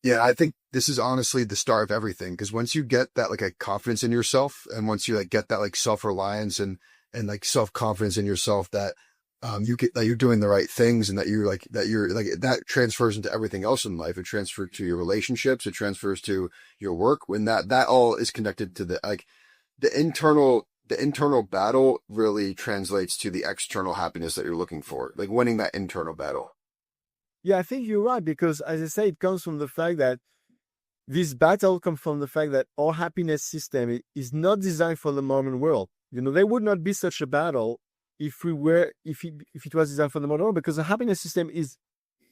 Yeah, I think this is honestly the start of everything, because once you get that like a confidence in yourself, and once you like get that like self-reliance and like self-confidence in yourself, that that you're doing the right things, and that that transfers into everything else in life. It transfers to your relationships, it transfers to your work, when that all is connected to the internal battle really translates to the external happiness that you're looking for, like winning that internal battle. Yeah, I think you're right, because as I say, it comes from the fact that this battle comes from the fact that our happiness system is not designed for the modern world. There would not be such a battle if it was designed for the modern world, because the happiness system it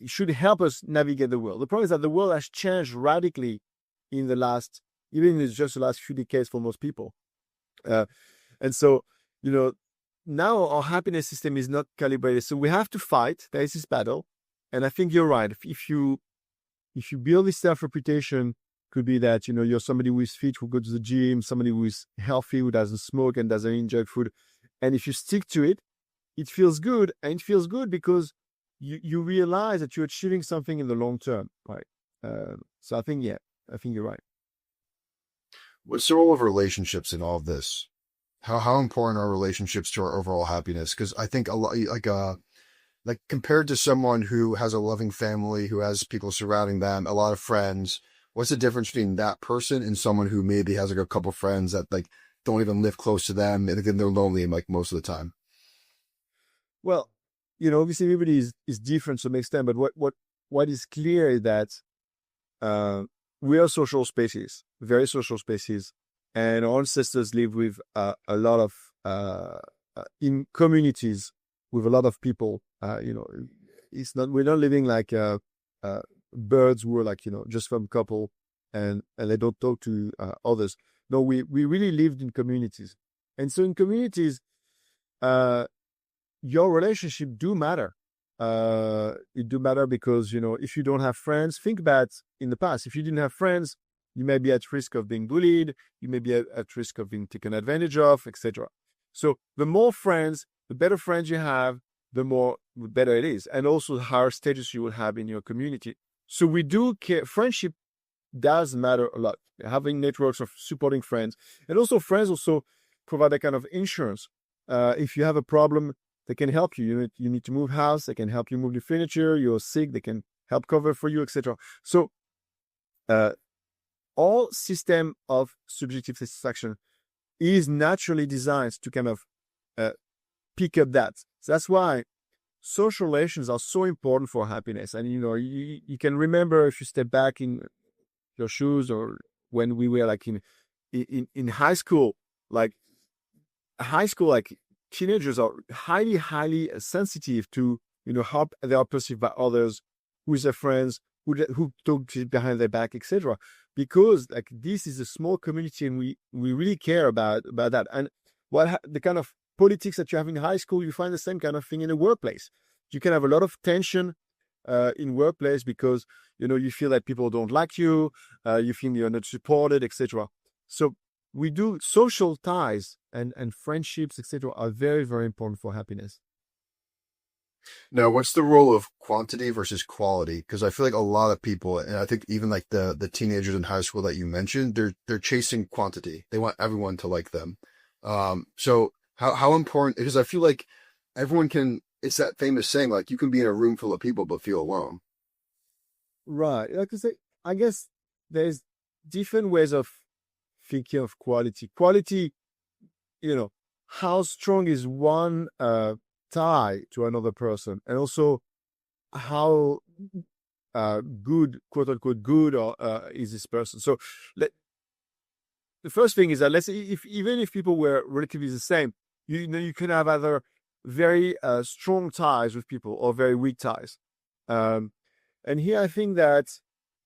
should help us navigate the world. The problem is that the world has changed radically in even in just the last few decades for most people. And so, now our happiness system is not calibrated. So we have to fight. There is this battle. And I think you're right. If you build this self-reputation, could be that, you're somebody who is fit, who goes to the gym, somebody who is healthy, who doesn't smoke and doesn't enjoy food. And if you stick to it, it feels good. And it feels good because you realize that you're achieving something in the long term, right? So I think you're right. What's the role of relationships in all of this? How important are relationships to our overall happiness? Because I think a lot, like compared to someone who has a loving family, who has people surrounding them, a lot of friends, what's the difference between that person and someone who maybe has like a couple friends that like don't even live close to them and then they're lonely like most of the time? Well, obviously everybody is different to some extent, but what is clear is that we are social spaces, very social spaces, and our ancestors lived with a lot of in communities with a lot of people. We're not living like birds who are like just from couple and they don't talk to others. No, we really lived in communities, and so in communities, your relationship do matter. It do matter because if you don't have friends, think about in the past. If you didn't have friends, you may be at risk of being bullied. You may be at risk of being taken advantage of, etc. So the more friends, the better friends you have, the better it is, and also the higher status you will have in your community. So we do care. Friendship does matter a lot. Having networks of supporting friends, and also friends also provide a kind of insurance. If you have a problem, they can help you. You need to move house, they can help you move the furniture. You're sick, they can help cover for you, etc. So all system of subjective satisfaction is naturally designed to kind of pick up that. So that's why social relations are so important for happiness. And you can remember, if you step back in your shoes, or when we were like in high school, like teenagers are highly sensitive to how they are perceived by others, who's their friends, who talk behind their back, etc. Because like this is a small community, and we really care about that. And the kind of politics that you have in high school, you find the same kind of thing in the workplace. You can have a lot of tension in workplace because you feel that people don't like you, you feel you're not supported, etc. So we do social ties and friendships, etc. are very, very important for happiness. Now, what's the role of quantity versus quality? Because I feel like a lot of people, and I think even like the teenagers in high school that you mentioned, they're chasing quantity. They want everyone to like them. So how important? Because I feel like everyone can. It's that famous saying, like you can be in a room full of people but feel alone. Right. Like I say, I guess there's different ways of thinking of quality. Quality, how strong is one tie to another person, and also how good, quote unquote, good or is this person. So the first thing is that, let's say, even if people were relatively the same, you can have either very strong ties with people or very weak ties. And here I think that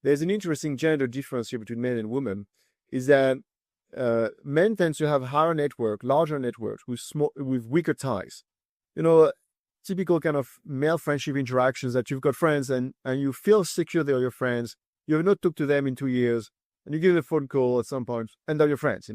there's an interesting gender difference here between men and women, is that men tend to have larger networks with weaker ties. Typical kind of male friendship interactions, that you've got friends and you feel secure they're your friends. You have not talked to them in 2 years, and you give them a phone call at some point, and they're your friends.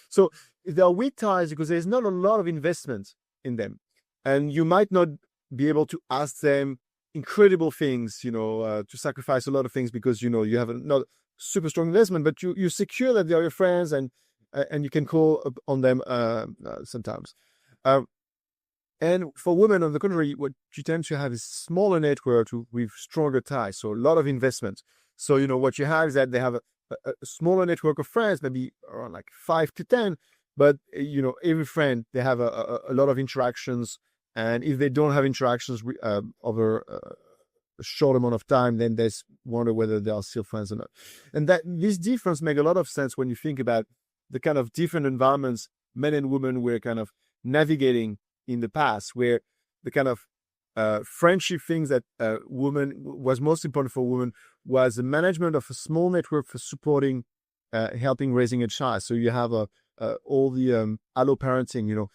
So if there are weak ties, because there's not a lot of investment in them, and you might not be able to ask them incredible things, to sacrifice a lot of things because you have not super strong investment, but you're secure that they are your friends, and you can call on them sometimes. And for women, on the contrary, what you tend to have is smaller network with stronger ties, so a lot of investment. So what you have is that they have a smaller network of friends, maybe around like 5 to 10, but every friend, they have a lot of interactions. And if they don't have interactions over a short amount of time, then they wonder whether they are still friends or not. And that this difference make a lot of sense when you think about the kind of different environments men and women were kind of navigating in the past, where the kind of friendship things that women was most important for women was the management of a small network for supporting, helping raising a child. So you have all the allo parenting.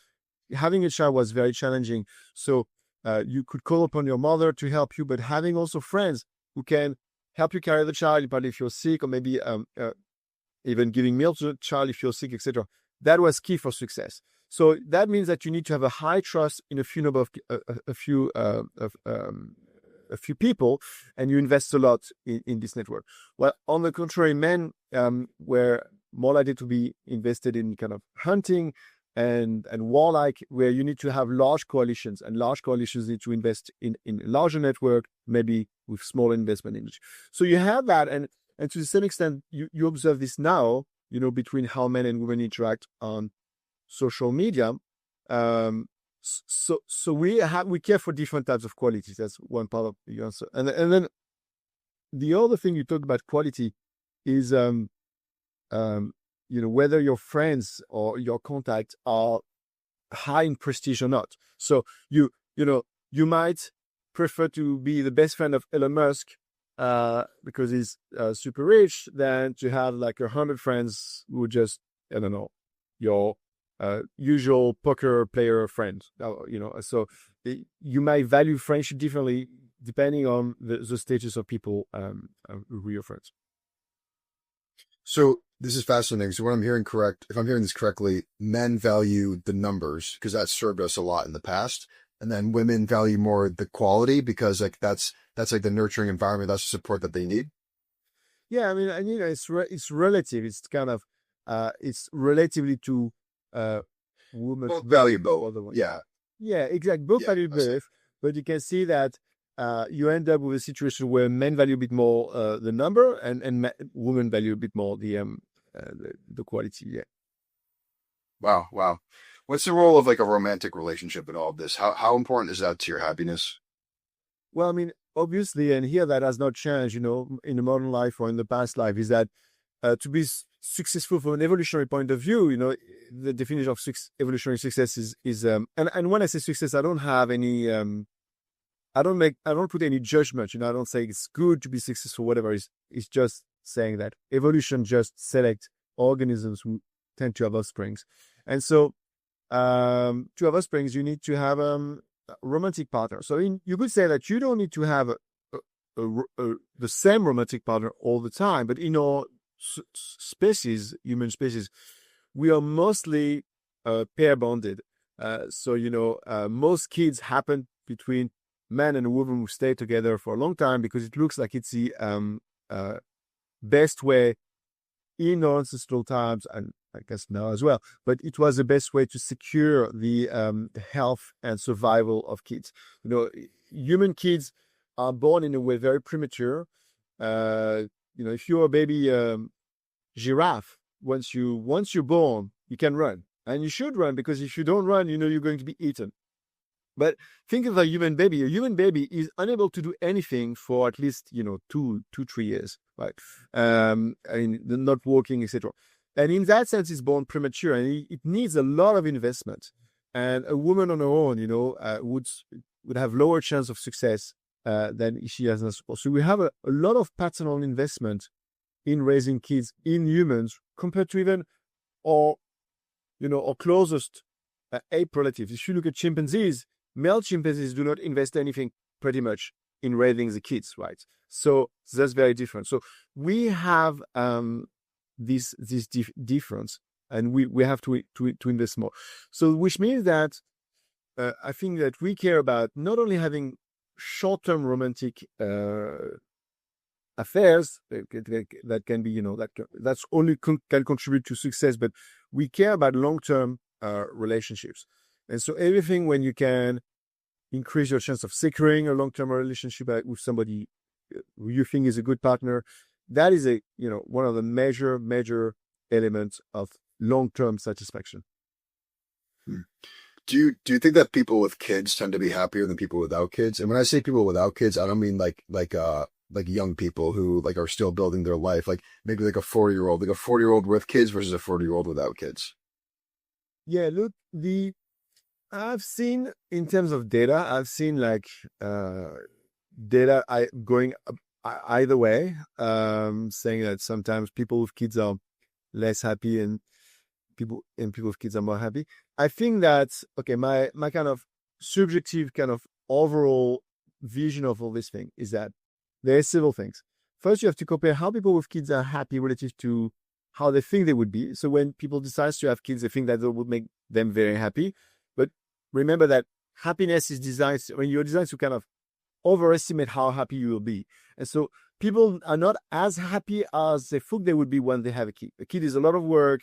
Having a child was very challenging. So you could call upon your mother to help you, but having also friends who can help you carry the child, but if you're sick, or maybe even giving milk to the child if you're sick, etc. That was key for success. So that means that you need to have a high trust in a few people, and you invest a lot in this network. Well, on the contrary, men were more likely to be invested in kind of hunting and warlike, where you need to have large coalitions, and large coalitions need to invest in a larger network, maybe with small investment in it. So you have that, and to the same extent, you observe this now, between how men and women interact on social media. So we care for different types of qualities. That's one part of the answer. And then the other thing you talked about quality is whether your friends or your contacts are high in prestige or not. So you might prefer to be the best friend of Elon Musk because he's super rich, than to have like 100 friends who just, I don't know, your usual poker player friend. So you might value friendship differently depending on the status of people who are your friends. So this is fascinating. So what I'm hearing if I'm hearing this correctly, men value the numbers because that served us a lot in the past. And then women value more the quality because like that's like the nurturing environment, that's the support that they need. Yeah, I mean, it's relative. It's kind of it's relatively to women. Both value both. Yeah. Yeah, exactly. Both value both, but you can see that you end up with a situation where men value a bit more the number, and women value a bit more the quality. Yeah. Wow. What's the role of like a romantic relationship in all of this? How important is that to your happiness? Well, I mean, obviously, and here that has not changed, in the modern life or in the past life, is that to be successful from an evolutionary point of view, the definition of evolutionary success is and when I say success, I don't have any I don't put any judgment. I don't say it's good to be successful, whatever. It's just saying that evolution just select organisms who tend to have offsprings, and so to have offsprings, you need to have a romantic partner. So you could say that you don't need to have the same romantic partner all the time, but in our species, human species, we are mostly pair bonded. So most kids happen between men and women who stay together for a long time because it looks like it's the best way in our ancestral times, and I guess now as well, but it was the best way to secure the health and survival of kids. Human kids are born in a way very premature. If you're a baby giraffe, once you're born, you can run, and you should run, because if you don't run, you're going to be eaten. But think of a human baby. A human baby is unable to do anything for at least 2-3 years, right? Not walking, etc. And in that sense, it's born premature, and it needs a lot of investment. And a woman on her own, would have lower chance of success than if she has no support. So we have a lot of paternal investment in raising kids in humans compared to even our closest ape relatives. If you look at chimpanzees, male chimpanzees do not invest anything pretty much in raising the kids, right? So that's very different. So we have this difference, and we have to invest more. So which means that I think that we care about not only having short-term romantic affairs that can be that's only can contribute to success, but we care about long-term relationships. And so everything when you can increase your chance of securing a long-term relationship with somebody who you think is a good partner, that is one of the major elements of long-term satisfaction. Do you think that people with kids tend to be happier than people without kids? And when I say people without kids, I don't mean like young people who like are still building their life, like maybe like a 40-year-old, like a 40-year-old with kids versus a 40-year-old without kids. Yeah, look, the I've seen in terms of data, I've seen like uh, data going either way, saying that sometimes people with kids are less happy and people with kids are more happy. I think that okay, my kind of subjective kind of overall vision of all this thing is that there are several things. First, you have to compare how people with kids are happy relative to how they think they would be. So when people decide to have kids, they think that it would make them very happy. But remember that happiness is designed when you're designed to kind of overestimate how happy you will be. And so people are not as happy as they think they would be when they have a kid. A kid is a lot of work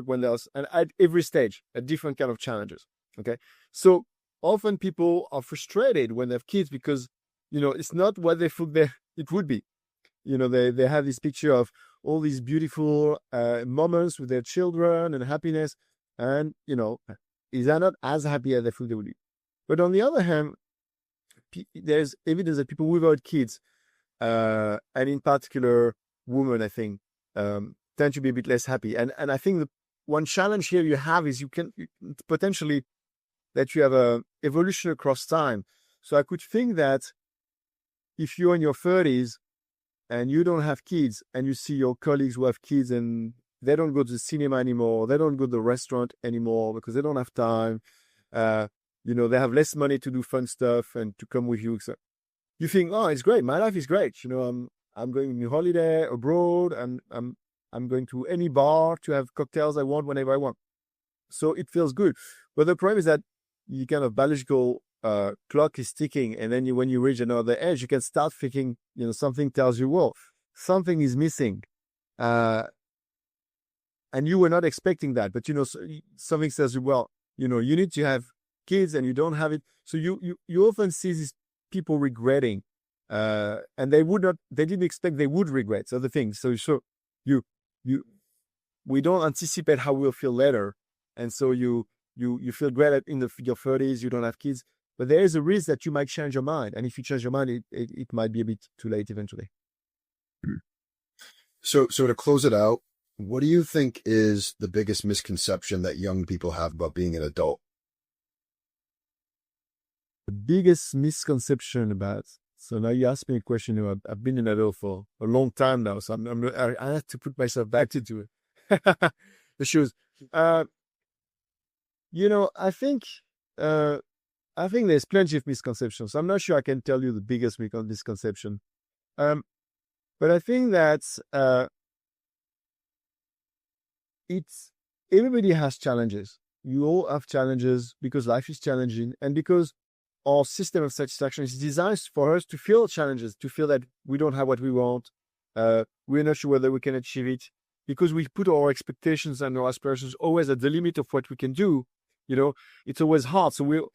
when there's, and at every stage, a different kind of challenges. Okay. So often people are frustrated when they have kids because, it's not what they think it would be. They have this picture of all these beautiful moments with their children and happiness. And, is are not as happy as they think they would be. But on the other hand, there's evidence that people without kids, and in particular women, I think, tend to be a bit less happy. And I think the one challenge here you have is you can potentially that you have a evolution across time. So I could think that if you're in your 30s and you don't have kids and you see your colleagues who have kids and they don't go to the cinema anymore, they don't go to the restaurant anymore because they don't have time, they have less money to do fun stuff and to come with you. So you think, oh, it's great. My life is great. I'm going on holiday abroad and I'm going to any bar to have cocktails I want whenever I want. So it feels good. But the problem is that you kind of biological clock is ticking. And then when you reach another edge, you can start thinking, something tells you, well, something is missing. And you were not expecting that. But, something says, well, you need to have kids and you don't have it. So you often see these people regretting. And they didn't expect they would regret other things. So we don't anticipate how we'll feel later. And so you feel great in your 30s, you don't have kids, but there is a risk that you might change your mind. And if you change your mind, it might be a bit too late eventually. So to close it out, what do you think is the biggest misconception that young people have about being an adult? The biggest misconception about, so now you ask me a question, I've been an adult for a long time now, so I have to put myself back into it. The shoes. I think there's plenty of misconceptions. I'm not sure I can tell you the biggest misconception. But I think that everybody has challenges. You all have challenges because life is challenging and because our system of satisfaction is designed for us to feel challenges, to feel that we don't have what we want. We're not sure whether we can achieve it because we put our expectations and our aspirations always at the limit of what we can do. It's always hard. So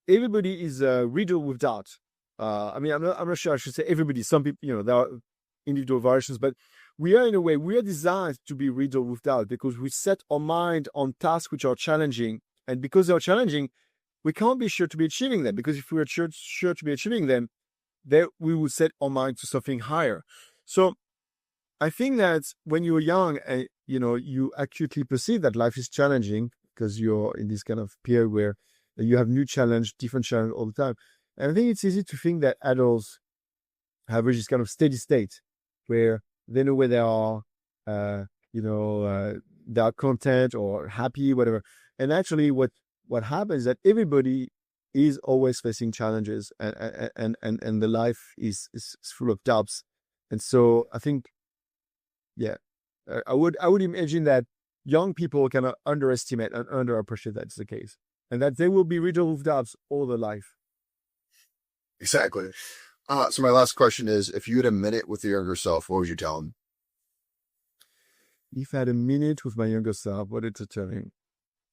everybody is riddled with doubt. I'm not sure I should say everybody. Some people, there are individual variations, but we are designed to be riddled with doubt because we set our mind on tasks which are challenging. And because they are challenging, we can't be sure to be achieving them, because if we are sure to be achieving them, then we will set our mind to something higher. So I think that when you're young, you acutely perceive that life is challenging because you're in this kind of period where you have different challenge all the time. And I think it's easy to think that adults have reached this kind of steady state where they know where they are, they are content or happy, whatever. And actually what happens is that everybody is always facing challenges and the life is full of doubts. And so I think, I would imagine that young people kind of underestimate and underappreciate that's the case. And that they will be riddled with doubts all their life. Exactly. So my last question is, if you had a minute with your younger self, what would you tell him? If I had a minute with my younger self, what did I tell him?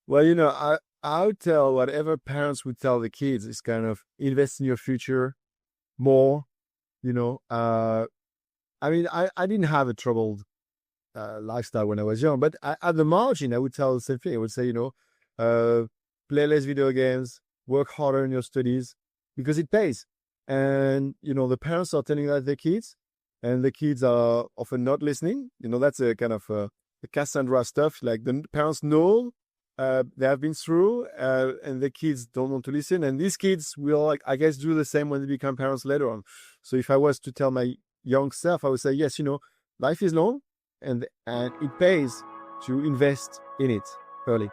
Well, I would tell whatever parents would tell the kids is kind of invest in your future more. I didn't have a troubled lifestyle when I was young, but at the margin, I would tell the same thing. I would say, play less video games, work harder in your studies, because it pays. And, the parents are telling that their kids, and the kids are often not listening. That's a kind of the Cassandra stuff. Like the parents know they have been through, and the kids don't want to listen. And these kids will, like, I guess, do the same when they become parents later on. So if I was to tell my young self, I would say, yes, life is long, and it pays to invest in it early.